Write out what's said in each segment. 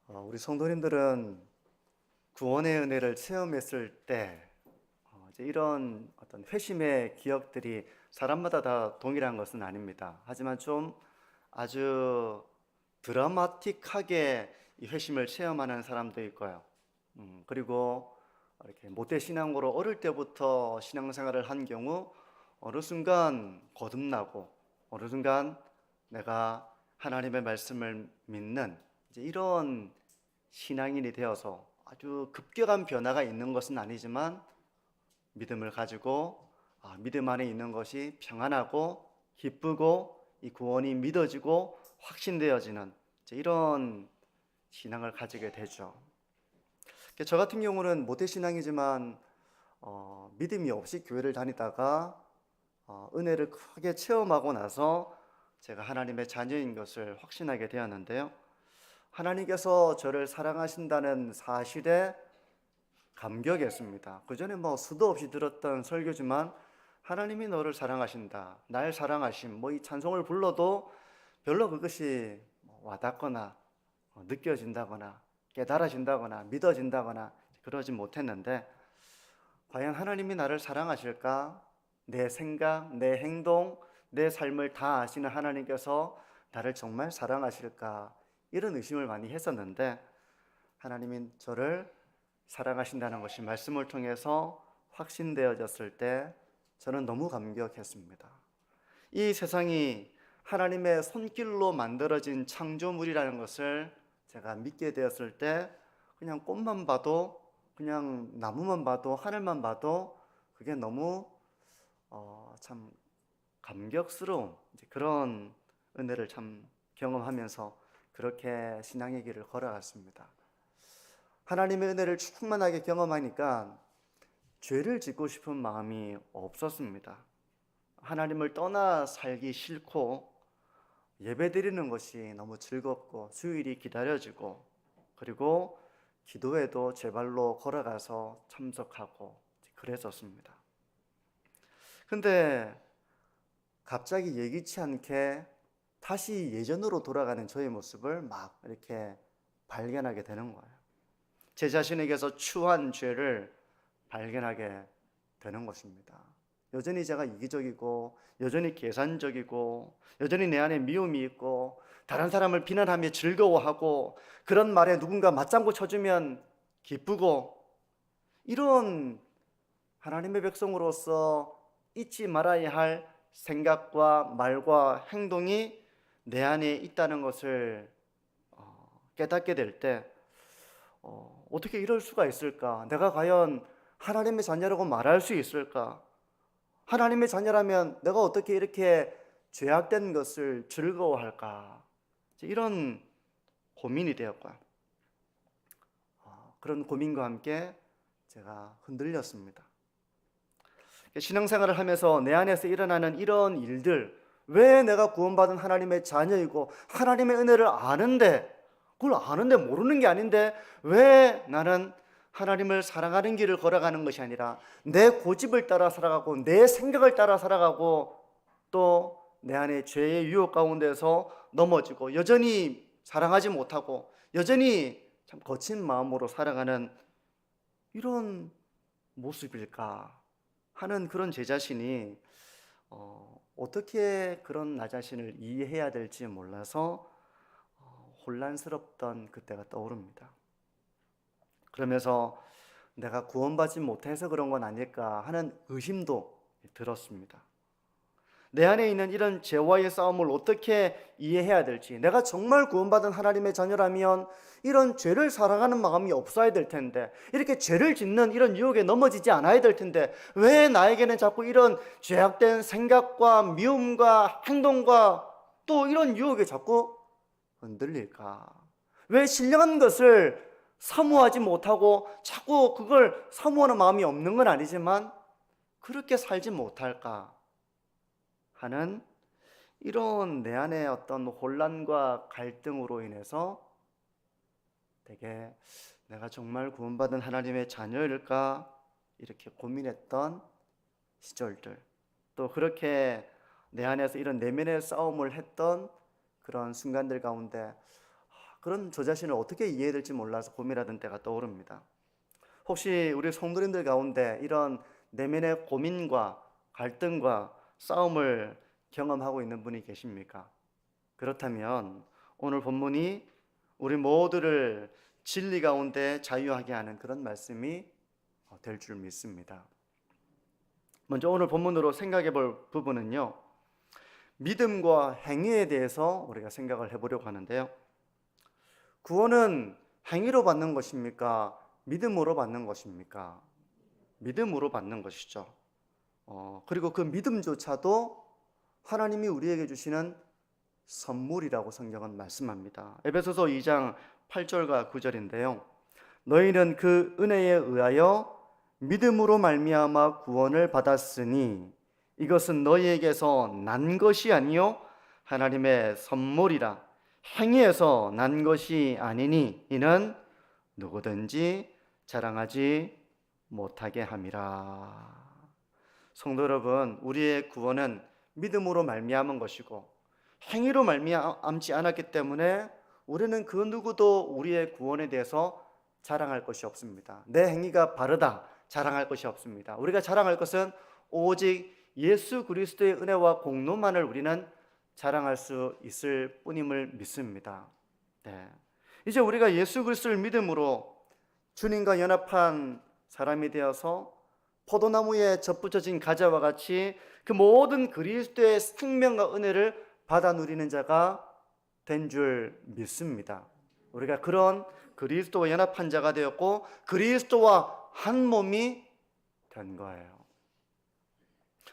우리 성도님들은 구원의 은혜를 체험했을 때 이제 이런 어떤 회심의 기억들이 사람마다 다 동일한 것은 아닙니다. 하지만 좀 아주 드라마틱하게 이 회심을 체험하는 사람도 있고요. 그리고 이렇게 모태 신앙으로 어릴 때부터 신앙생활을 한 경우 어느 순간 거듭나고 어느 순간 내가 하나님의 말씀을 믿는 이제 이런 신앙인이 되어서 아주 급격한 변화가 있는 것은 아니지만 믿음을 가지고 믿음 안에 있는 것이 평안하고 기쁘고 이 구원이 믿어지고 확신되어지는 이런 신앙을 가지게 되죠. 저 같은 경우는 모태신앙이지만 믿음이 없이 교회를 다니다가 은혜를 크게 체험하고 나서 제가 하나님의 자녀인 것을 확신하게 되었는데요. 하나님께서 저를 사랑하신다는 사실에 감격했습니다. 그 전에 수도 없이 들었던 설교지만 하나님이 너를 사랑하신다, 날 사랑하심, 이 찬송을 불러도 별로 그것이 와닿거나 느껴진다거나 깨달아진다거나 믿어진다거나 그러지 못했는데, 과연 하나님이 나를 사랑하실까? 내 생각, 내 행동, 내 삶을 다 아시는 하나님께서 나를 정말 사랑하실까? 이런 의심을 많이 했었는데, 하나님이 저를 사랑하신다는 것이 말씀을 통해서 확신되어졌을 때 저는 너무 감격했습니다. 이 세상이 하나님의 손길로 만들어진 창조물이라는 것을 제가 믿게 되었을 때, 그냥 꽃만 봐도, 그냥 나무만 봐도, 하늘만 봐도 그게 너무 참 감격스러운 그런 은혜를 참 경험하면서 그렇게 신앙의 길을 걸어갔습니다. 하나님의 은혜를 충만하게 경험하니까 죄를 짓고 싶은 마음이 없었습니다. 하나님을 떠나 살기 싫고 예배드리는 것이 너무 즐겁고 주일이 기다려지고, 그리고 기도회도 제 발로 걸어가서 참석하고 그랬었습니다. 근데 갑자기 예기치 않게 다시 예전으로 돌아가는 저의 모습을 막 이렇게 발견하게 되는 거예요. 제 자신에게서 추한 죄를 발견하게 되는 것입니다. 여전히 제가 이기적이고, 여전히 계산적이고, 여전히 내 안에 미움이 있고, 다른 사람을 비난하며 즐거워하고, 그런 말에 누군가 맞장구 쳐주면 기쁘고, 이런 하나님의 백성으로서 잊지 말아야 할 생각과 말과 행동이 내 안에 있다는 것을 깨닫게 될 때, 어떻게 이럴 수가 있을까? 내가 과연 하나님의 자녀라고 말할 수 있을까? 하나님의 자녀라면 내가 어떻게 이렇게 죄악된 것을 즐거워할까? 이런 고민이 되었고요. 그런 고민과 함께 제가 흔들렸습니다. 신앙생활을 하면서 내 안에서 일어나는 이런 일들, 왜 내가 구원받은 하나님의 자녀이고 하나님의 은혜를 아는데, 그걸 아는데 모르는 게 아닌데 왜 나는 하나님을 사랑하는 길을 걸어가는 것이 아니라 내 고집을 따라 살아가고 내 생각을 따라 살아가고 또 내 안에 죄의 유혹 가운데서 넘어지고 여전히 사랑하지 못하고 여전히 참 거친 마음으로 살아가는 이런 모습일까 하는 그런 제 자신이 어떻게 그런 나 자신을 이해해야 될지 몰라서 혼란스럽던 그때가 떠오릅니다. 그러면서 내가 구원받지 못해서 그런 건 아닐까 하는 의심도 들었습니다. 내 안에 있는 이런 죄와의 싸움을 어떻게 이해해야 될지, 내가 정말 구원받은 하나님의 자녀라면 이런 죄를 사랑하는 마음이 없어야 될 텐데, 이렇게 죄를 짓는 이런 유혹에 넘어지지 않아야 될 텐데 왜 나에게는 자꾸 이런 죄악된 생각과 미움과 행동과 또 이런 유혹에 자꾸 흔들릴까? 왜 신령한 것을 사모하지 못하고 자꾸 그걸 사모하는 마음이 없는 건 아니지만 그렇게 살지 못할까 하는 이런 내 안의 어떤 혼란과 갈등으로 인해서 되게 내가 정말 구원받은 하나님의 자녀일까 이렇게 고민했던 시절들, 또 그렇게 내 안에서 이런 내면의 싸움을 했던 그런 순간들 가운데 그런 저 자신을 어떻게 이해해야 될지 몰라서 고민하던 때가 떠오릅니다. 혹시 우리 성도님들 가운데 이런 내면의 고민과 갈등과 싸움을 경험하고 있는 분이 계십니까? 그렇다면 오늘 본문이 우리 모두를 진리 가운데 자유하게 하는 그런 말씀이 될 줄 믿습니다. 먼저 오늘 본문으로 생각해 볼 부분은요, 믿음과 행위에 대해서 우리가 생각을 해보려고 하는데요. 구원은 행위로 받는 것입니까? 믿음으로 받는 것입니까? 믿음으로 받는 것이죠. 그리고 그 믿음조차도 하나님이 우리에게 주시는 선물이라고 성경은 말씀합니다. 에베소서 2장 8절과 9절인데요. 너희는 그 은혜에 의하여 믿음으로 말미암아 구원을 받았으니 이것은 너희에게서 난 것이 아니요 하나님의 선물이라. 행위에서 난 것이 아니니 이는 누구든지 자랑하지 못하게 함이라. 성도 여러분, 우리의 구원은 믿음으로 말미암은 것이고 행위로 말미암지 않았기 때문에 우리는 그 누구도 우리의 구원에 대해서 자랑할 것이 없습니다. 내 행위가 바르다 자랑할 것이 없습니다. 우리가 자랑할 것은 오직 예수 그리스도의 은혜와 공로만을 우리는 자랑할 수 있을 뿐임을 믿습니다. 네. 이제 우리가 예수 그리스도를 믿음으로 주님과 연합한 사람이 되어서 포도나무에 접붙여진 가지와 같이 그 모든 그리스도의 생명과 은혜를 받아 누리는 자가 된 줄 믿습니다. 우리가 그런 그리스도와 연합한 자가 되었고 그리스도와 한 몸이 된 거예요.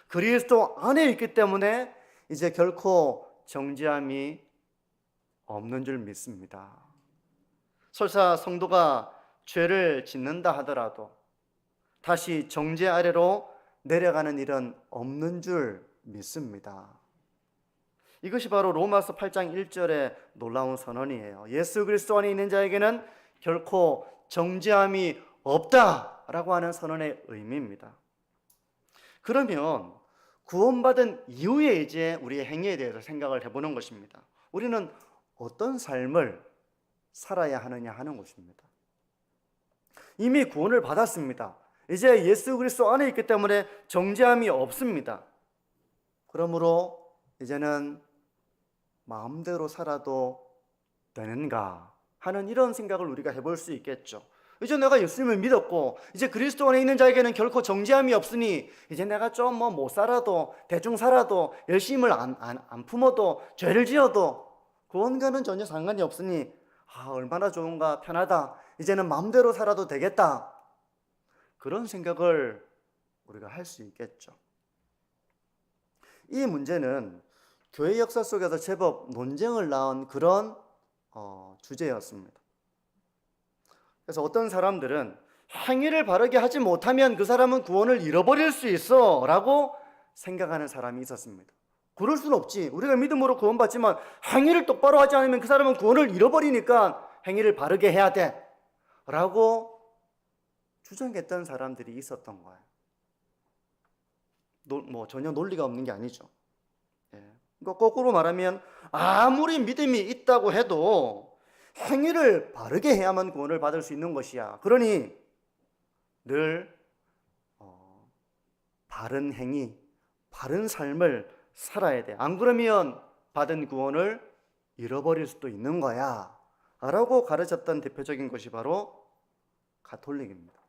그리스도 안에 있기 때문에 이제 결코 정죄함이 없는 줄 믿습니다. 설사 성도가 죄를 짓는다 하더라도 다시 정죄 아래로 내려가는 일은 없는 줄 믿습니다. 이것이 바로 로마서 8장 1절의 놀라운 선언이에요. 예수 그리스도 안에 있는 자에게는 결코 정죄함이 없다라고 하는 선언의 의미입니다. 그러면 구원받은 이후에 이제 우리의 행위에 대해서 생각을 해보는 것입니다. 우리는 어떤 삶을 살아야 하느냐 하는 것입니다. 이미 구원을 받았습니다. 이제 예수 그리스도 안에 있기 때문에 정죄함이 없습니다. 그러므로 이제는 마음대로 살아도 되는가 하는 이런 생각을 우리가 해볼 수 있겠죠. 이제 내가 예수님을 믿었고 이제 그리스도 안에 있는 자에게는 결코 정죄함이 없으니 이제 내가 좀 못 살아도 대충 살아도 열심을 안 품어도 죄를 지어도 구원과는 전혀 상관이 없으니 얼마나 좋은가 편하다 이제는 마음대로 살아도 되겠다 그런 생각을 우리가 할 수 있겠죠. 이 문제는 교회 역사 속에서 제법 논쟁을 낳은 그런 주제였습니다. 그래서 어떤 사람들은 행위를 바르게 하지 못하면 그 사람은 구원을 잃어버릴 수 있어 라고 생각하는 사람이 있었습니다. 그럴 수는 없지. 우리가 믿음으로 구원받지만 행위를 똑바로 하지 않으면 그 사람은 구원을 잃어버리니까 행위를 바르게 해야 돼 라고 주장했던 사람들이 있었던 거예요. 전혀 논리가 없는 게 아니죠. 그러니까 거꾸로 말하면 아무리 믿음이 있다고 해도 행위를 바르게 해야만 구원을 받을 수 있는 것이야. 그러니 늘 바른 행위, 바른 삶을 살아야 돼. 안 그러면 받은 구원을 잃어버릴 수도 있는 거야 라고 가르쳤던 대표적인 것이 바로 가톨릭입니다.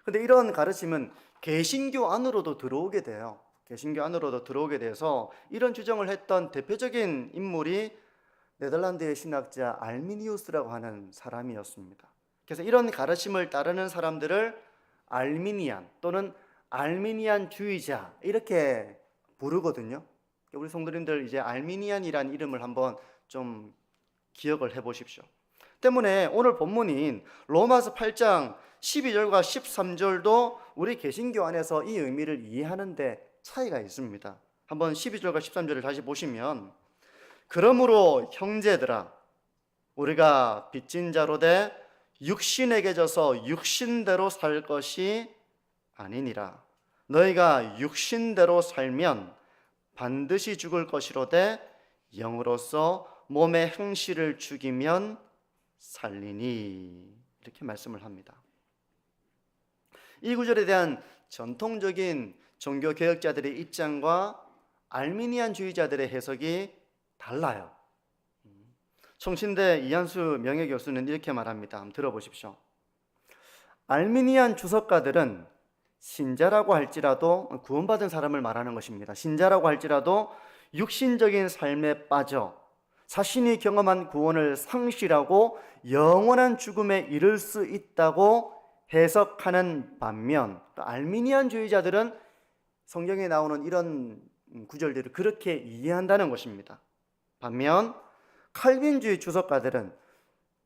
그런데 이런 가르침은 개신교 안으로도 들어오게 돼요. 개신교 안으로도 들어오게 돼서 이런 주장을 했던 대표적인 인물이 네덜란드의 신학자 알미니우스라고 하는 사람이었습니다. 그래서 이런 가르침을 따르는 사람들을 알미니안 또는 알미니안주의자 이렇게 부르거든요. 우리 성도님들 이제 알미니안이라는 이름을 한번 좀 기억을 해보십시오. 때문에 오늘 본문인 로마서 8장 12절과 13절도 우리 개신교 안에서 이 의미를 이해하는 데 차이가 있습니다. 한번 12절과 13절을 다시 보시면 그러므로 형제들아 우리가 빚진 자로 돼 육신에게 져서 육신대로 살 것이 아니니라. 너희가 육신대로 살면 반드시 죽을 것이로되 영으로서 몸의 행실을 죽이면 살리니, 이렇게 말씀을 합니다. 이 구절에 대한 전통적인 종교개혁자들의 입장과 알미니안주의자들의 해석이 달라요. 총신대 이한수 명예교수는 이렇게 말합니다. 한번 들어보십시오. 알미니안 주석가들은 신자라고 할지라도, 구원받은 사람을 말하는 것입니다. 신자라고 할지라도 육신적인 삶에 빠져 자신이 경험한 구원을 상실하고 영원한 죽음에 이를 수 있다고 해석하는 반면, 알미니안주의자들은 성경에 나오는 이런 구절들을 그렇게 이해한다는 것입니다. 반면 칼빈주의 주석가들은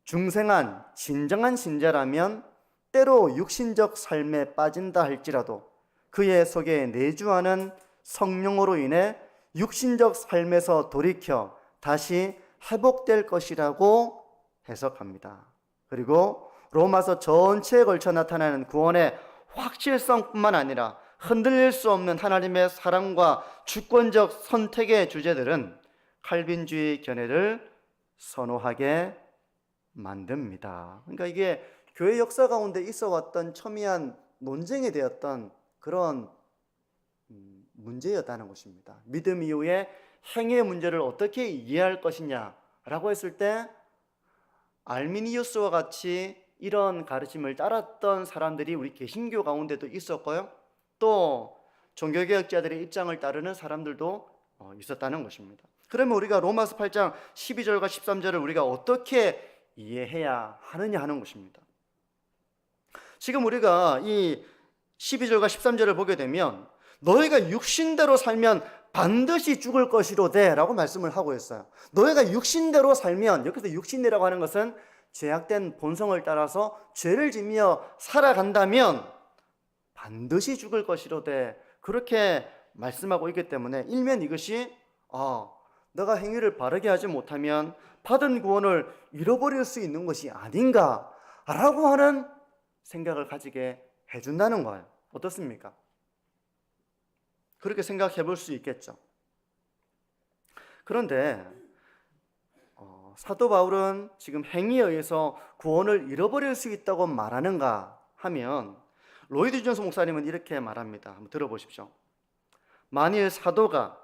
중생한 진정한 신자라면 때로 육신적 삶에 빠진다 할지라도 그의 속에 내주하는 성령으로 인해 육신적 삶에서 돌이켜 다시 회복될 것이라고 해석합니다. 그리고 로마서 전체에 걸쳐 나타나는 구원의 확실성뿐만 아니라 흔들릴 수 없는 하나님의 사랑과 주권적 선택의 주제들은 칼빈주의 견해를 선호하게 만듭니다. 그러니까 이게 교회 역사 가운데 있어 왔던 첨예한 논쟁이 되었던 그런 문제였다는 것입니다. 믿음 이후에 행위의 문제를 어떻게 이해할 것이냐라고 했을 때 알미니우스와 같이 이런 가르침을 따랐던 사람들이 우리 개신교 가운데도 있었고요, 또 종교개혁자들의 입장을 따르는 사람들도 있었다는 것입니다. 그러면 우리가 로마서 8장 12절과 13절을 우리가 어떻게 이해해야 하느냐 하는 것입니다. 지금 우리가 이 12절과 13절을 보게 되면 너희가 육신대로 살면 반드시 죽을 것이로되 라고 말씀을 하고 있어요. 너희가 육신대로 살면, 여기서 육신이라고 하는 것은 죄악된 본성을 따라서 죄를 지며 살아간다면 반드시 죽을 것이로되, 그렇게 말씀하고 있기 때문에 일면 이것이 내가 행위를 바르게 하지 못하면 받은 구원을 잃어버릴 수 있는 것이 아닌가라고 하는 생각을 가지게 해준다는 거예요. 어떻습니까? 그렇게 생각해 볼 수 있겠죠. 그런데 사도 바울은 지금 행위에 의해서 구원을 잃어버릴 수 있다고 말하는가 하면, 로이드 존스 목사님은 이렇게 말합니다. 한번 들어보십시오. 만일 사도가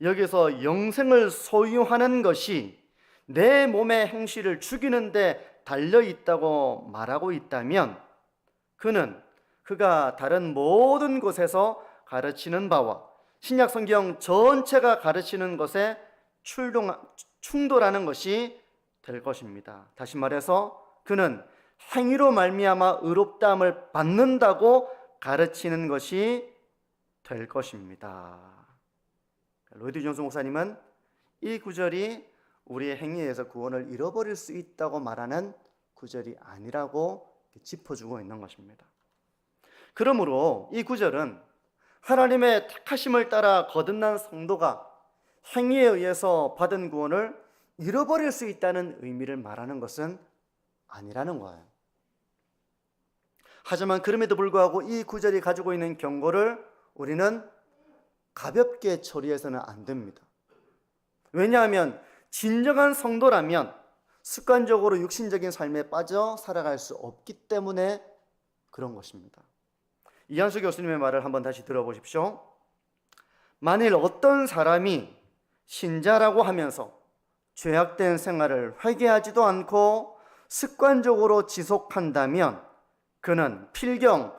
여기서 영생을 소유하는 것이 내 몸의 행실을 죽이는 데 달려있다고 말하고 있다면 그가 다른 모든 곳에서 가르치는 바와 신약 성경 전체가 가르치는 것에 충돌하는 것이 될 것입니다. 다시 말해서 그는 행위로 말미암아 의롭다함을 받는다고 가르치는 것이 될 것입니다. 로이드 존스 목사님은 이 구절이 우리의 행위에서 구원을 잃어버릴 수 있다고 말하는 구절이 아니라고 짚어주고 있는 것입니다. 그러므로 이 구절은 하나님의 택하심을 따라 거듭난 성도가 행위에 의해서 받은 구원을 잃어버릴 수 있다는 의미를 말하는 것은 아니라는 거예요. 하지만 그럼에도 불구하고 이 구절이 가지고 있는 경고를 우리는 가볍게 처리해서는 안 됩니다. 왜냐하면 진정한 성도라면 습관적으로 육신적인 삶에 빠져 살아갈 수 없기 때문에 그런 것입니다. 이한수 교수님의 말을 한번 다시 들어보십시오. 만일 어떤 사람이 신자라고 하면서 죄악된 생활을 회개하지도 않고 습관적으로 지속한다면 그는 필경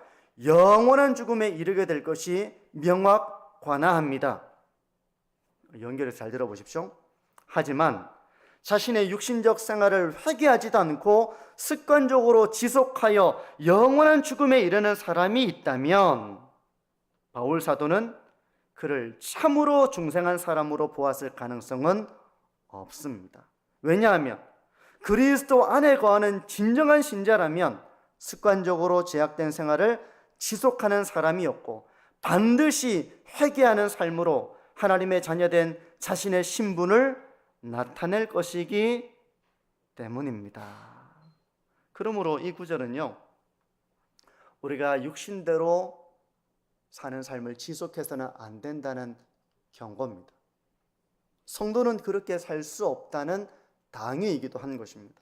영원한 죽음에 이르게 될 것이 명확관하합니다. 연결해서 잘 들어보십시오. 하지만 자신의 육신적 생활을 회개하지도 않고 습관적으로 지속하여 영원한 죽음에 이르는 사람이 있다면 바울 사도는 그를 참으로 중생한 사람으로 보았을 가능성은 없습니다. 왜냐하면 그리스도 안에 거하는 진정한 신자라면 습관적으로 제약된 생활을 지속하는 사람이었고 반드시 회개하는 삶으로 하나님의 자녀된 자신의 신분을 나타낼 것이기 때문입니다. 그러므로 이 구절은요, 우리가 육신대로 사는 삶을 지속해서는 안 된다는 경고입니다. 성도는 그렇게 살 수 없다는 당위이기도 한 것입니다.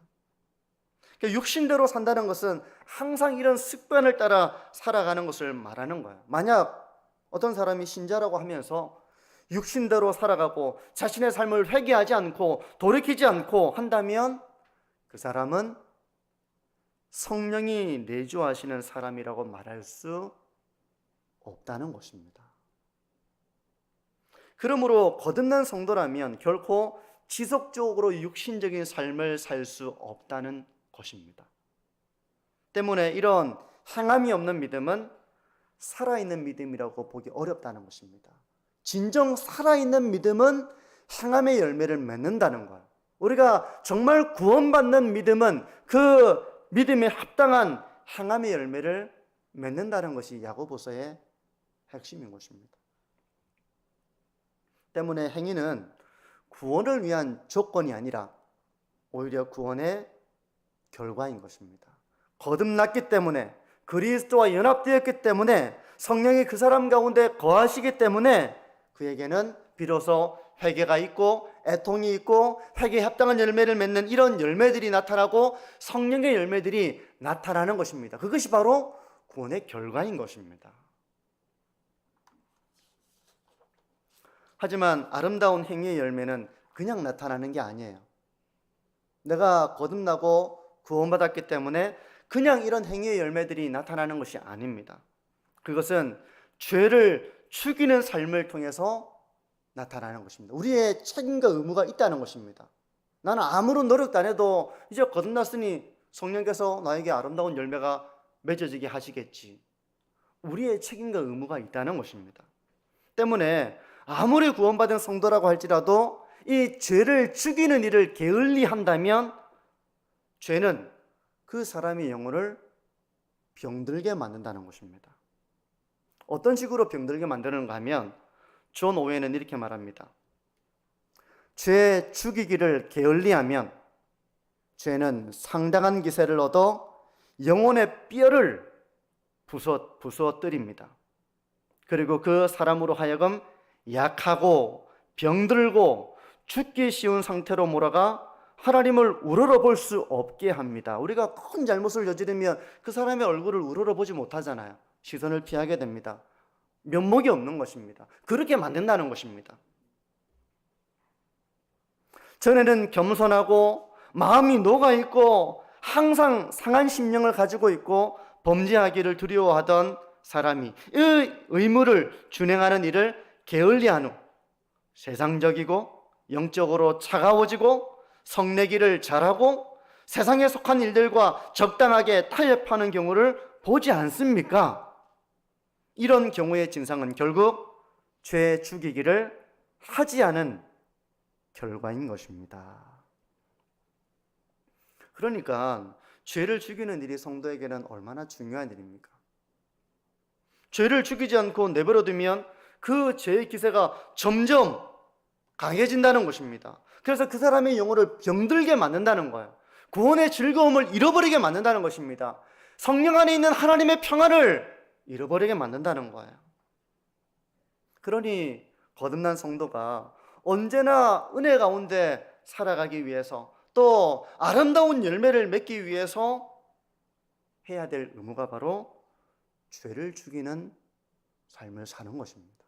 육신대로 산다는 것은 항상 이런 습관을 따라 살아가는 것을 말하는 거예요. 만약 어떤 사람이 신자라고 하면서 육신대로 살아가고 자신의 삶을 회개하지 않고 돌이키지 않고 한다면 그 사람은 성령이 내주하시는 사람이라고 말할 수 없다는 것입니다. 그러므로 거듭난 성도라면 결코 지속적으로 육신적인 삶을 살 수 없다는 것입니다. 때문에 이런 행함이 없는 믿음은 살아있는 믿음이라고 보기 어렵다는 것입니다. 진정 살아있는 믿음은 행함의 열매를 맺는다는 거예요. 우리가 정말 구원받는 믿음은 그 믿음에 합당한 행함의 열매를 맺는다는 것이 야고보서의 핵심인 것입니다. 때문에 행위는 구원을 위한 조건이 아니라 오히려 구원의 결과인 것입니다. 거듭났기 때문에, 그리스도와 연합되었기 때문에, 성령이 그 사람 가운데 거하시기 때문에 그에게는 비로소 회개가 있고 애통이 있고 회개에 합당한 열매를 맺는 이런 열매들이 나타나고 성령의 열매들이 나타나는 것입니다. 그것이 바로 구원의 결과인 것입니다. 하지만 아름다운 행위의 열매는 그냥 나타나는 게 아니에요. 내가 거듭나고 구원받았기 때문에 그냥 이런 행위의 열매들이 나타나는 것이 아닙니다. 그것은 죄를 죽이는 삶을 통해서 나타나는 것입니다. 우리의 책임과 의무가 있다는 것입니다. 나는 아무런 노력도 안 해도 이제 거듭났으니 성령께서 나에게 아름다운 열매가 맺어지게 하시겠지. 우리의 책임과 의무가 있다는 것입니다. 때문에 아무리 구원받은 성도라고 할지라도 이 죄를 죽이는 일을 게을리한다면 죄는 그 사람의 영혼을 병들게 만든다는 것입니다. 어떤 식으로 병들게 만드는가 하면 존 오웬은 이렇게 말합니다. 죄 죽이기를 게을리하면 죄는 상당한 기세를 얻어 영혼의 뼈를 부수어뜨립니다. 그리고 그 사람으로 하여금 약하고 병들고 죽기 쉬운 상태로 몰아가 하나님을 우러러볼 수 없게 합니다. 우리가 큰 잘못을 저지르면 그 사람의 얼굴을 우러러보지 못하잖아요. 시선을 피하게 됩니다. 면목이 없는 것입니다. 그렇게 만든다는 것입니다. 전에는 겸손하고 마음이 녹아있고 항상 상한 심령을 가지고 있고 범죄하기를 두려워하던 사람이 이 의무를 준행하는 일을 게을리한 후 세상적이고 영적으로 차가워지고 성내기를 잘하고 세상에 속한 일들과 적당하게 타협하는 경우를 보지 않습니까? 이런 경우의 진상은 결국 죄 죽이기를 하지 않은 결과인 것입니다. 그러니까 죄를 죽이는 일이 성도에게는 얼마나 중요한 일입니까? 죄를 죽이지 않고 내버려두면 그 죄의 기세가 점점 강해진다는 것입니다. 그래서 그 사람의 영혼을 병들게 만든다는 거예요. 구원의 즐거움을 잃어버리게 만든다는 것입니다. 성령 안에 있는 하나님의 평안을 잃어버리게 만든다는 거예요. 그러니 거듭난 성도가 언제나 은혜 가운데 살아가기 위해서 또 아름다운 열매를 맺기 위해서 해야 될 의무가 바로 죄를 죽이는 삶을 사는 것입니다.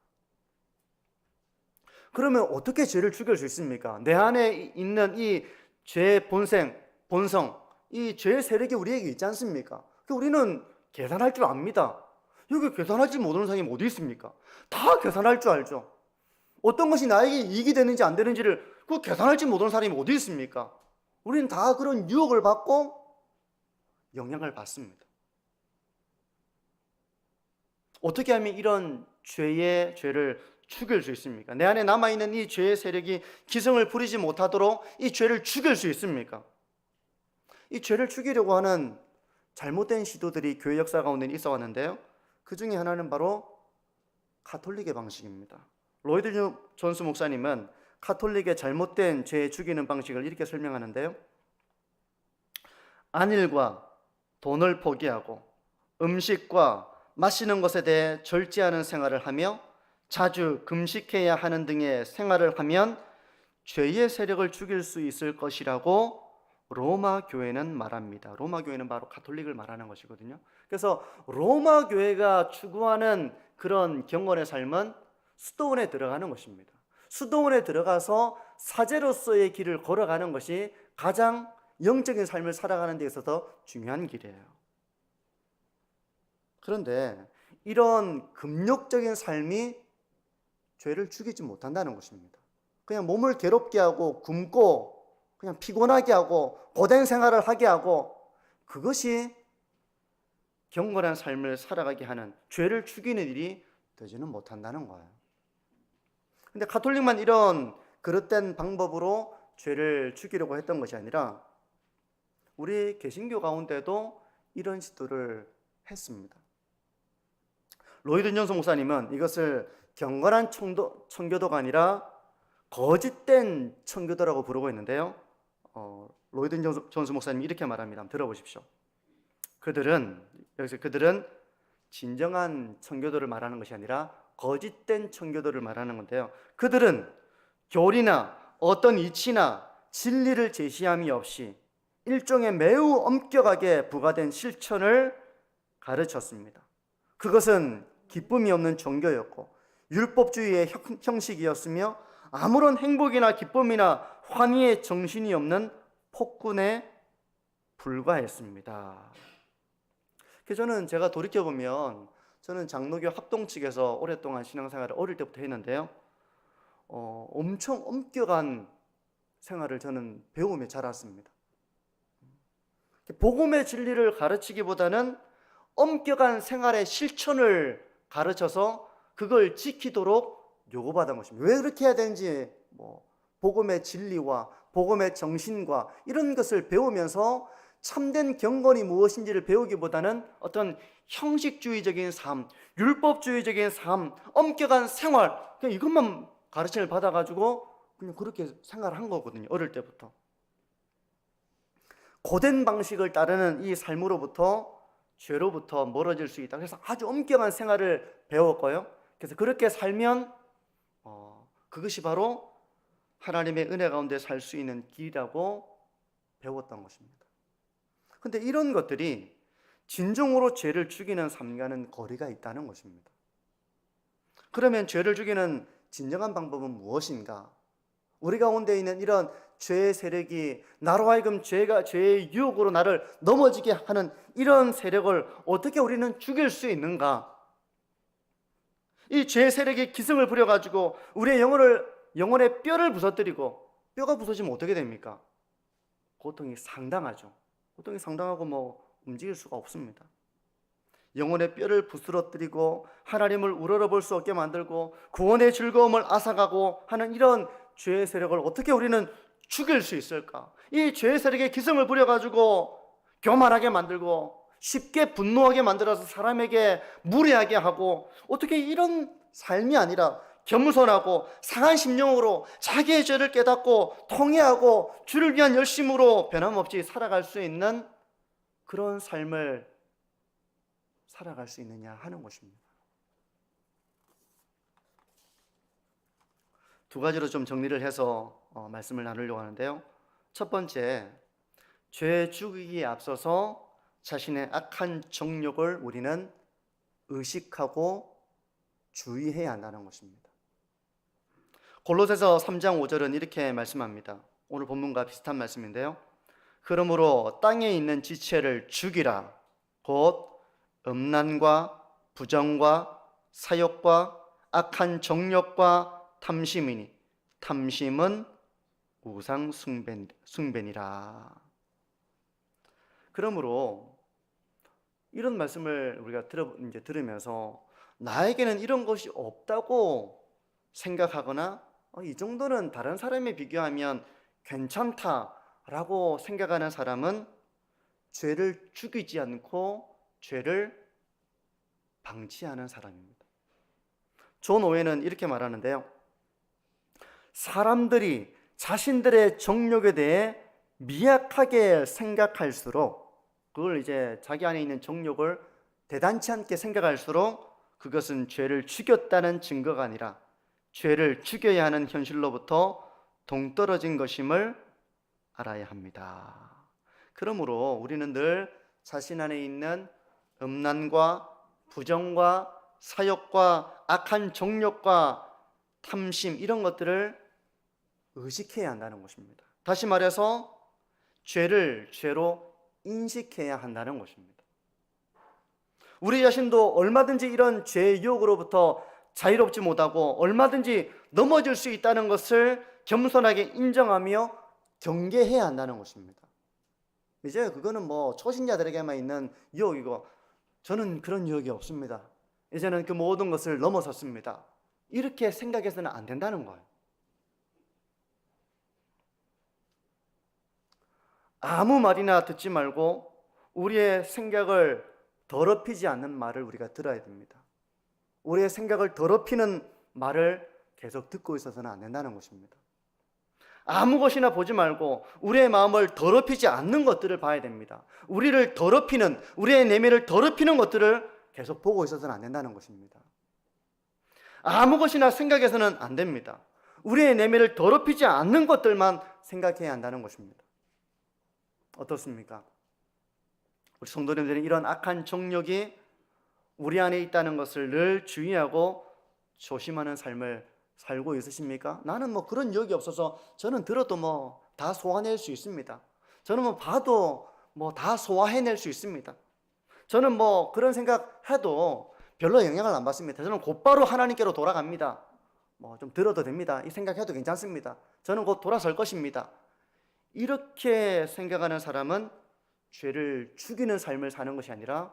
그러면 어떻게 죄를 죽일 수 있습니까? 내 안에 있는 이 죄의 본성, 이 죄의 세력이 우리에게 있지 않습니까? 우리는 계산할 줄 압니다. 여기 계산할 줄 모르는 사람이 어디 있습니까? 다 계산할 줄 알죠. 어떤 것이 나에게 이익이 되는지 안 되는지를 그 계산할 줄 모르는 사람이 어디 있습니까? 우리는 다 그런 유혹을 받고 영향을 받습니다. 어떻게 하면 이런 죄를 죽일 수 있습니까? 내 안에 남아있는 이 죄의 세력이 기승을 부리지 못하도록 이 죄를 죽일 수 있습니까? 이 죄를 죽이려고 하는 잘못된 시도들이 교회 역사 가운데 있어 왔는데요. 그 중에 하나는 바로 가톨릭의 방식입니다. 로이드 존스 목사님은 가톨릭의 잘못된 죄 죽이는 방식을 이렇게 설명하는데요. 안일과 돈을 포기하고 음식과 마시는 것에 대해 절제하는 생활을 하며 자주 금식해야 하는 등의 생활을 하면 죄의 세력을 죽일 수 있을 것이라고 로마 교회는 말합니다. 로마 교회는 바로 가톨릭을 말하는 것이거든요. 그래서 로마 교회가 추구하는 그런 경건의 삶은 수도원에 들어가는 것입니다. 수도원에 들어가서 사제로서의 길을 걸어가는 것이 가장 영적인 삶을 살아가는 데 있어서 중요한 길이에요. 그런데 이런 금욕적인 삶이 죄를 죽이지 못한다는 것입니다. 그냥 몸을 괴롭게 하고 굶고 그냥 피곤하게 하고 고된 생활을 하게 하고, 그것이 경건한 삶을 살아가게 하는, 죄를 죽이는 일이 되지는 못한다는 거예요. 근데 가톨릭만 이런 그릇된 방법으로 죄를 죽이려고 했던 것이 아니라 우리 개신교 가운데도 이런 시도를 했습니다. 로이드 존스 목사님은 이것을 경건한 청교도가 아니라 거짓된 청교도라고 부르고 있는데요. 로이드 존스 목사님이 이렇게 말합니다. 한번 들어보십시오. 여기서 그들은 진정한 청교도를 말하는 것이 아니라 거짓된 청교도를 말하는 건데요. 그들은 교리나 어떤 이치나 진리를 제시함이 없이 일종의 매우 엄격하게 부과된 실천을 가르쳤습니다. 그것은 기쁨이 없는 종교였고 율법주의의 형식이었으며 아무런 행복이나 기쁨이나 환희의 정신이 없는 폭군에 불과했습니다. 그래서 제가 돌이켜보면 저는 장로교 합동 측에서 오랫동안 신앙생활을 어릴 때부터 했는데요. 엄청 엄격한 생활을 저는 배우며 자랐습니다. 복음의 진리를 가르치기보다는 엄격한 생활의 실천을 가르쳐서 그걸 지키도록 요구받은 것입니다. 왜 그렇게 해야 되는지, 복음의 진리와 복음의 정신과 이런 것을 배우면서 참된 경건이 무엇인지를 배우기보다는 어떤 형식주의적인 삶, 율법주의적인 삶, 엄격한 생활, 그냥 이것만 가르침을 받아가지고 그냥 그렇게 생활한 거거든요. 어릴 때부터. 고된 방식을 따르는 이 삶으로부터, 죄로부터 멀어질 수 있다. 그래서 아주 엄격한 생활을 배웠고요. 그래서 그렇게 살면 그것이 바로 하나님의 은혜 가운데 살 수 있는 길이라고 배웠던 것입니다. 그런데 이런 것들이 진정으로 죄를 죽이는 삶과는 거리가 있다는 것입니다. 그러면 죄를 죽이는 진정한 방법은 무엇인가? 우리 가운데 있는 이런 죄의 세력이 나로 하여금 죄의 유혹으로 나를 넘어지게 하는 이런 세력을 어떻게 우리는 죽일 수 있는가? 이 죄의 세력이 기승을 부려가지고 우리의 영혼의 뼈를 부서뜨리고, 뼈가 부서지면 어떻게 됩니까? 고통이 상당하죠. 고통이 상당하고 움직일 수가 없습니다. 영혼의 뼈를 부스러뜨리고 하나님을 우러러볼 수 없게 만들고 구원의 즐거움을 앗아가고 하는 이런 죄의 세력을 어떻게 우리는 죽일 수 있을까? 이 죄의 세력에 기승을 부려가지고 교만하게 만들고 쉽게 분노하게 만들어서 사람에게 무례하게 하고, 어떻게 이런 삶이 아니라 겸손하고 상한 심령으로 자기의 죄를 깨닫고 통회하고 주를 위한 열심으로 변함없이 살아갈 수 있는 그런 삶을 살아갈 수 있느냐 하는 것입니다. 두 가지로 좀 정리를 해서 말씀을 나누려고 하는데요. 첫 번째, 죄 죽이기에 앞서서 자신의 악한 정욕을 우리는 의식하고 주의해야 한다는 것입니다. 골로새서 3장 5절은 이렇게 말씀합니다. 오늘 본문과 비슷한 말씀인데요. 그러므로 땅에 있는 지체를 죽이라. 곧 음란과 부정과 사욕과 악한 정욕과 탐심이니 탐심은 우상 숭배니라. 그러므로 이런 말씀을 우리가 들으면서 나에게는 이런 것이 없다고 생각하거나 이 정도는 다른 사람에 비교하면 괜찮다라고 생각하는 사람은 죄를 죽이지 않고 죄를 방치하는 사람입니다. 존 오웬은 이렇게 말하는데요. 사람들이 자신들의 정욕에 대해 미약하게 생각할수록, 그걸 이제 자기 안에 있는 정욕을 대단치 않게 생각할수록 그것은 죄를 죽였다는 증거가 아니라 죄를 죽여야 하는 현실로부터 동떨어진 것임을 알아야 합니다. 그러므로 우리는 늘 자신 안에 있는 음란과 부정과 사욕과 악한 정욕과 탐심 이런 것들을 의식해야 한다는 것입니다. 다시 말해서 죄를 죄로 인식해야 한다는 것입니다. 우리 자신도 얼마든지 이런 죄의 유혹으로부터 자유롭지 못하고 얼마든지 넘어질 수 있다는 것을 겸손하게 인정하며 경계해야 한다는 것입니다. 이제 그거는 뭐 초신자들에게만 있는 유혹이고 저는 그런 유혹이 없습니다. 이제는 그 모든 것을 넘어섰습니다. 이렇게 생각해서는 안 된다는 거예요. 아무 말이나 듣지 말고 우리의 생각을 더럽히지 않는 말을 우리가 들어야 됩니다. 우리의 생각을 더럽히는 말을 계속 듣고 있어서는 안 된다는 것입니다. 아무 것이나 보지 말고 우리의 마음을 더럽히지 않는 것들을 봐야 됩니다. 우리를 더럽히는, 우리의 내면을 더럽히는 것들을 계속 보고 있어서는 안 된다는 것입니다. 아무 것이나 생각해서는 안 됩니다. 우리의 내면을 더럽히지 않는 것들만 생각해야 한다는 것입니다. 어떻습니까? 우리 성도님들은 이런 악한 정욕이 우리 안에 있다는 것을 늘 주의하고 조심하는 삶을 살고 있으십니까? 나는 뭐 그런 욕이 없어서 저는 들어도 뭐 다 소화해낼 수 있습니다. 저는 뭐 봐도 뭐 다 소화해낼 수 있습니다. 저는 뭐 그런 생각해도 별로 영향을 안 받습니다. 저는 곧바로 하나님께로 돌아갑니다. 뭐 좀 들어도 됩니다. 이 생각해도 괜찮습니다. 저는 곧 돌아설 것입니다. 이렇게 생각하는 사람은 죄를 죽이는 삶을 사는 것이 아니라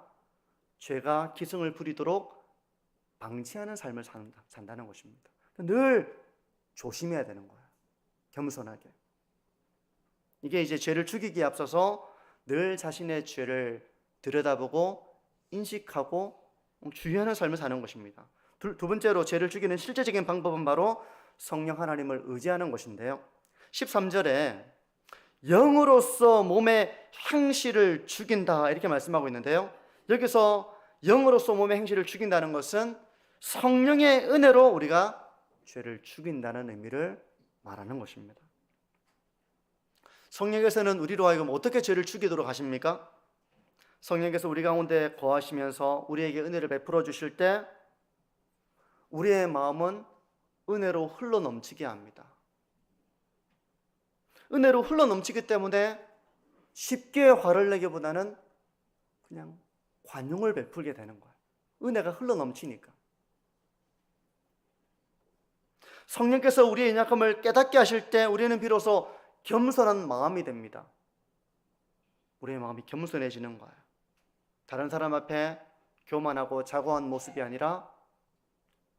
죄가 기승을 부리도록 방치하는 삶을 산다는 것입니다. 늘 조심해야 되는 거예요. 겸손하게. 이게 이제 죄를 죽이기에 앞서서 늘 자신의 죄를 들여다보고 인식하고 주의하는 삶을 사는 것입니다. 두 번째로 죄를 죽이는 실제적인 방법은 바로 성령 하나님을 의지하는 것인데요. 13절에 영으로서 몸의 행실을 죽인다 이렇게 말씀하고 있는데요. 여기서 영으로서 몸의 행실을 죽인다는 것은 성령의 은혜로 우리가 죄를 죽인다는 의미를 말하는 것입니다. 성령께서는 우리로 하여금 어떻게 죄를 죽이도록 하십니까? 성령께서 우리 가운데 거하시면서 우리에게 은혜를 베풀어 주실 때 우리의 마음은 은혜로 흘러 넘치게 합니다. 은혜로 흘러 넘치기 때문에 쉽게 화를 내기보다는 그냥 관용을 베풀게 되는 거예요. 은혜가 흘러 넘치니까. 성령께서 우리의 연약함을 깨닫게 하실 때 우리는 비로소 겸손한 마음이 됩니다. 우리의 마음이 겸손해지는 거예요. 다른 사람 앞에 교만하고 자고한 모습이 아니라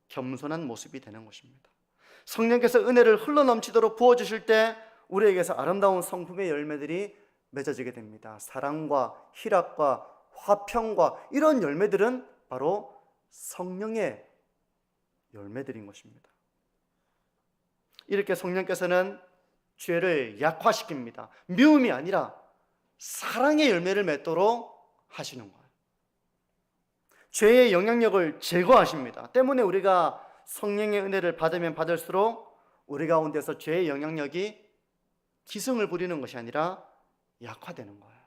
겸손한 모습이 되는 것입니다. 성령께서 은혜를 흘러 넘치도록 부어주실 때 우리에게서 아름다운 성품의 열매들이 맺어지게 됩니다. 사랑과 희락과 화평과 이런 열매들은 바로 성령의 열매들인 것입니다. 이렇게 성령께서는 죄를 약화시킵니다. 미움이 아니라 사랑의 열매를 맺도록 하시는 거예요. 죄의 영향력을 제거하십니다. 때문에 우리가 성령의 은혜를 받으면 받을수록 우리 가운데서 죄의 영향력이 기승을 부리는 것이 아니라 약화되는 거예요.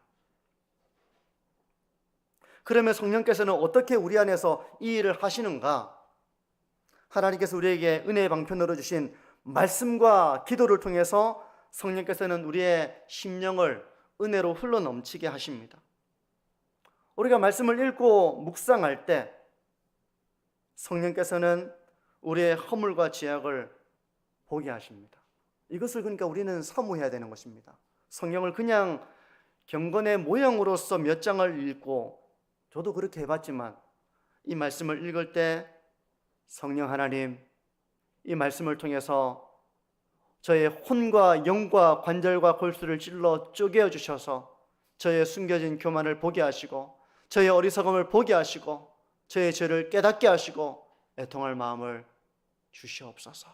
그러면 성령께서는 어떻게 우리 안에서 이 일을 하시는가? 하나님께서 우리에게 은혜의 방편으로 주신 말씀과 기도를 통해서 성령께서는 우리의 심령을 은혜로 흘러 넘치게 하십니다. 우리가 말씀을 읽고 묵상할 때 성령께서는 우리의 허물과 죄악을 보게 하십니다. 이것을 그러니까 우리는 사모해야 되는 것입니다. 성경을 그냥 경건의 모형으로서 몇 장을 읽고 저도 그렇게 해봤지만 이 말씀을 읽을 때 성령 하나님 이 말씀을 통해서 저의 혼과 영과 관절과 골수를 찔러 쪼개어 주셔서 저의 숨겨진 교만을 보게 하시고 저의 어리석음을 보게 하시고 저의 죄를 깨닫게 하시고 애통할 마음을 주시옵소서.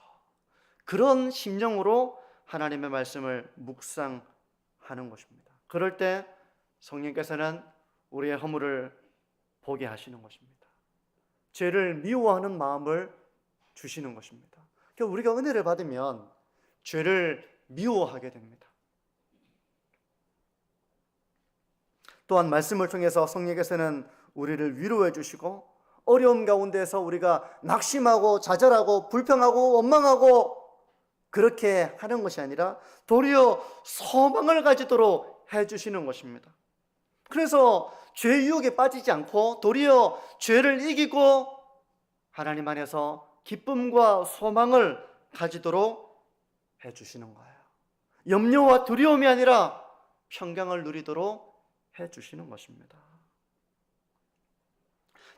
그런 심령으로 하나님의 말씀을 묵상하는 것입니다. 그럴 때 성령께서는 우리의 허물을 보게 하시는 것입니다. 죄를 미워하는 마음을 주시는 것입니다. 그러니까 우리가 은혜를 받으면 죄를 미워하게 됩니다. 또한 말씀을 통해서 성령께서는 우리를 위로해 주시고 어려움 가운데서 우리가 낙심하고 좌절하고 불평하고 원망하고 그렇게 하는 것이 아니라 도리어 소망을 가지도록 해주시는 것입니다. 그래서 죄 유혹에 빠지지 않고 도리어 죄를 이기고 하나님 안에서 기쁨과 소망을 가지도록 해주시는 거예요. 염려와 두려움이 아니라 평강을 누리도록 해주시는 것입니다.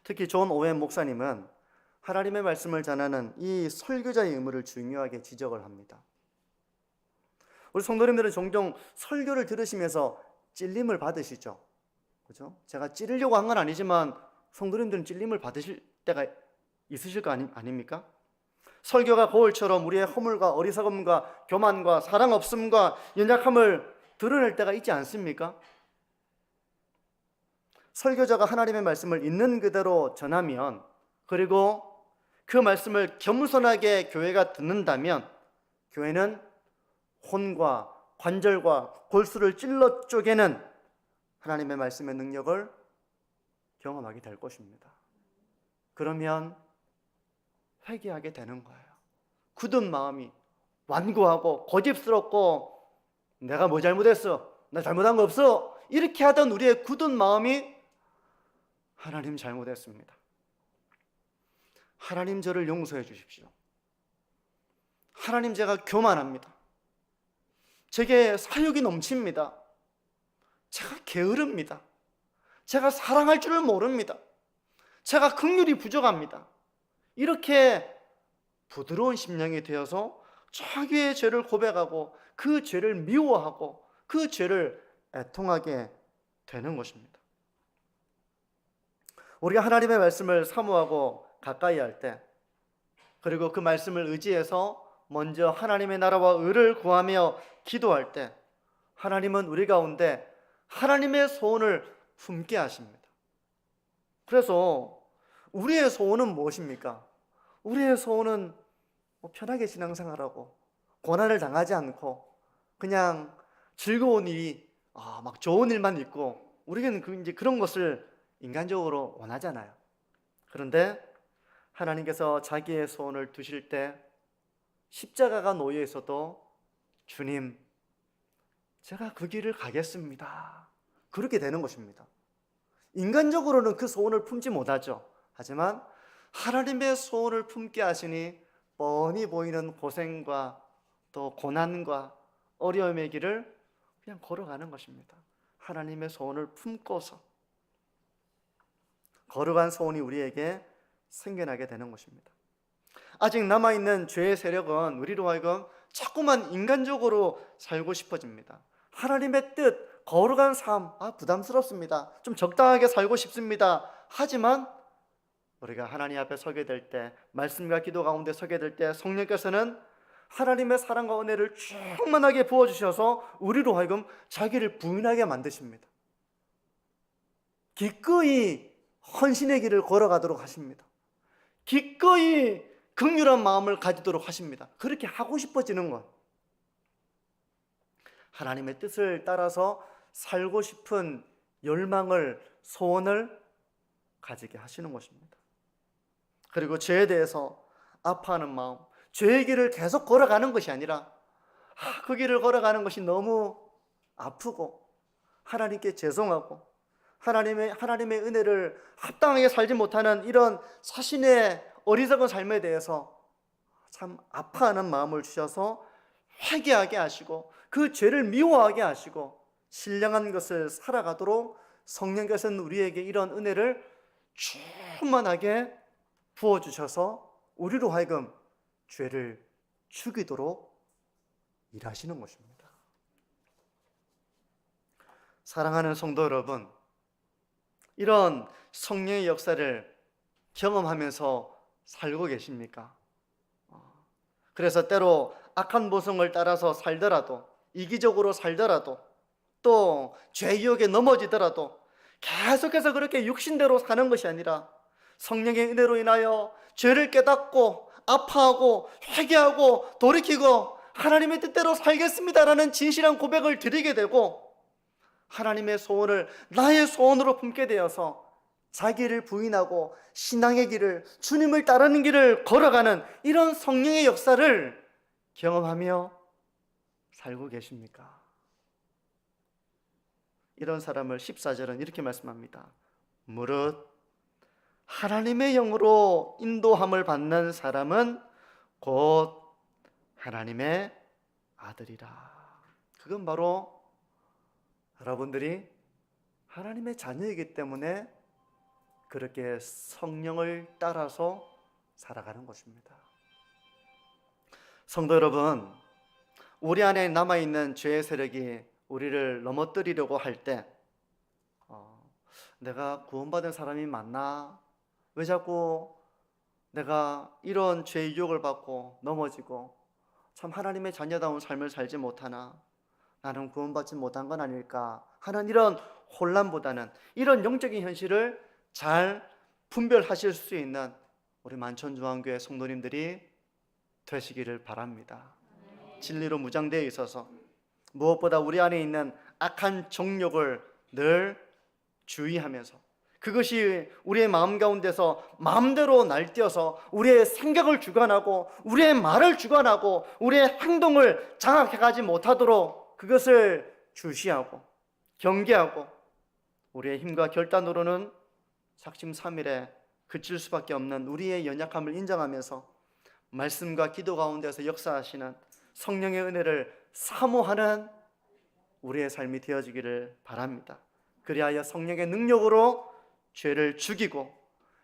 특히 존 오웬 목사님은 하나님의 말씀을 전하는 이 설교자의 의무를 중요하게 지적을 합니다. 우리 성도님들은 종종 설교를 들으시면서 찔림을 받으시죠? 그죠? 제가 찌르려고 한 건 아니지만 성도님들은 찔림을 받으실 때가 있으실 거 아닙니까? 설교가 거울처럼 우리의 허물과 어리석음과 교만과 사랑 없음과 연약함을 드러낼 때가 있지 않습니까? 설교자가 하나님의 말씀을 있는 그대로 전하면, 그리고 그 말씀을 겸손하게 교회가 듣는다면 교회는 혼과 관절과 골수를 찔러 쪼개는 하나님의 말씀의 능력을 경험하게 될 것입니다. 그러면 회개하게 되는 거예요. 굳은 마음이 완고하고 고집스럽고 내가 뭐 잘못했어? 나 잘못한 거 없어? 이렇게 하던 우리의 굳은 마음이 하나님 잘못했습니다. 하나님 저를 용서해 주십시오. 하나님 제가 교만합니다. 제게 사욕이 넘칩니다. 제가 게으릅니다. 제가 사랑할 줄을 모릅니다. 제가 긍휼이 부족합니다. 이렇게 부드러운 심령이 되어서 자기의 죄를 고백하고 그 죄를 미워하고 그 죄를 애통하게 되는 것입니다. 우리가 하나님의 말씀을 사모하고 가까이 할 때, 그리고 그 말씀을 의지해서 먼저 하나님의 나라와 의를 구하며 기도할 때 하나님은 우리 가운데 하나님의 소원을 품게 하십니다. 그래서 우리의 소원은 무엇입니까? 우리의 소원은 편하게 신앙생활하고 고난을 당하지 않고 그냥 즐거운 일이 막 좋은 일만 있고, 우리는 이제 그런 것을 인간적으로 원하잖아요. 그런데 하나님께서 자기의 소원을 두실 때 십자가가 놓여 있어도 주님, 제가 그 길을 가겠습니다. 그렇게 되는 것입니다. 인간적으로는 그 소원을 품지 못하죠. 하지만 하나님의 소원을 품게 하시니 뻔히 보이는 고생과 또 고난과 어려움의 길을 그냥 걸어가는 것입니다. 하나님의 소원을 품고서 거룩한 소원이 우리에게 생겨나게 되는 것입니다. 아직 남아있는 죄의 세력은 우리로 하여금 자꾸만 인간적으로 살고 싶어집니다. 하나님의 뜻, 거룩한 삶, 부담스럽습니다. 좀 적당하게 살고 싶습니다. 하지만 우리가 하나님 앞에 서게 될 때, 말씀과 기도 가운데 서게 될 때 성령께서는 하나님의 사랑과 은혜를 충만하게 부어주셔서 우리로 하여금 자기를 부인하게 만드십니다. 기꺼이 헌신의 길을 걸어가도록 하십니다. 기꺼이 긍휼한 마음을 가지도록 하십니다. 그렇게 하고 싶어지는 것, 하나님의 뜻을 따라서 살고 싶은 열망을, 소원을 가지게 하시는 것입니다. 그리고 죄에 대해서 아파하는 마음, 죄의 길을 계속 걸어가는 것이 아니라 그 길을 걸어가는 것이 너무 아프고 하나님께 죄송하고 하나님의 은혜를 합당하게 살지 못하는 이런 사신의 어리석은 삶에 대해서 참 아파하는 마음을 주셔서 회개하게 하시고 그 죄를 미워하게 하시고 신령한 것을 살아가도록 성령께서는 우리에게 이런 은혜를 충만하게 부어주셔서 우리로 하여금 죄를 죽이도록 일하시는 것입니다. 사랑하는 성도 여러분, 이런 성령의 역사를 경험하면서 살고 계십니까? 그래서 때로 악한 모성을 따라서 살더라도, 이기적으로 살더라도, 또 죄유혹에 넘어지더라도 계속해서 그렇게 육신대로 사는 것이 아니라 성령의 은혜로 인하여 죄를 깨닫고 아파하고 회개하고 돌이키고 하나님의 뜻대로 살겠습니다라는 진실한 고백을 드리게 되고 하나님의 소원을 나의 소원으로 품게 되어서 자기를 부인하고 신앙의 길을, 주님을 따르는 길을 걸어가는 이런 성령의 역사를 경험하며 살고 계십니까? 이런 사람을 14절은 이렇게 말씀합니다. 무릇 하나님의 영으로 인도함을 받는 사람은 곧 하나님의 아들이라. 그건 바로 여러분들이 하나님의 자녀이기 때문에 그렇게 성령을 따라서 살아가는 것입니다. 성도 여러분, 우리 안에 남아있는 죄의 세력이 우리를 넘어뜨리려고 할 때 내가 구원받은 사람이 맞나? 왜 자꾸 내가 이런 죄의 유혹을 받고 넘어지고 참 하나님의 자녀다운 삶을 살지 못하나? 나는 구원받지 못한 건 아닐까 하는 이런 혼란보다는 이런 영적인 현실을 잘 분별하실 수 있는 우리 만천중앙교회 성도님들이 되시기를 바랍니다. 진리로 무장되어 있어서 무엇보다 우리 안에 있는 악한 정욕을 늘 주의하면서 그것이 우리의 마음 가운데서 마음대로 날뛰어서 우리의 생각을 주관하고 우리의 말을 주관하고 우리의 행동을 장악해가지 못하도록 그것을 주시하고 경계하고 우리의 힘과 결단으로는 작심삼일에 그칠 수밖에 없는 우리의 연약함을 인정하면서 말씀과 기도 가운데서 역사하시는 성령의 은혜를 사모하는 우리의 삶이 되어지기를 바랍니다. 그리하여 성령의 능력으로 죄를 죽이고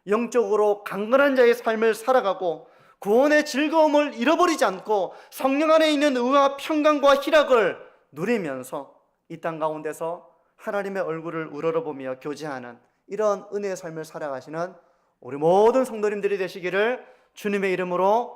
영적으로 강건한 자의 삶을 살아가고 구원의 즐거움을 잃어버리지 않고 성령 안에 있는 의와 평강과 희락을 누리면서 이 땅 가운데서 하나님의 얼굴을 우러러보며 교제하는 이런 은혜의 삶을 살아가시는 우리 모든 성도님들이 되시기를 주님의 이름으로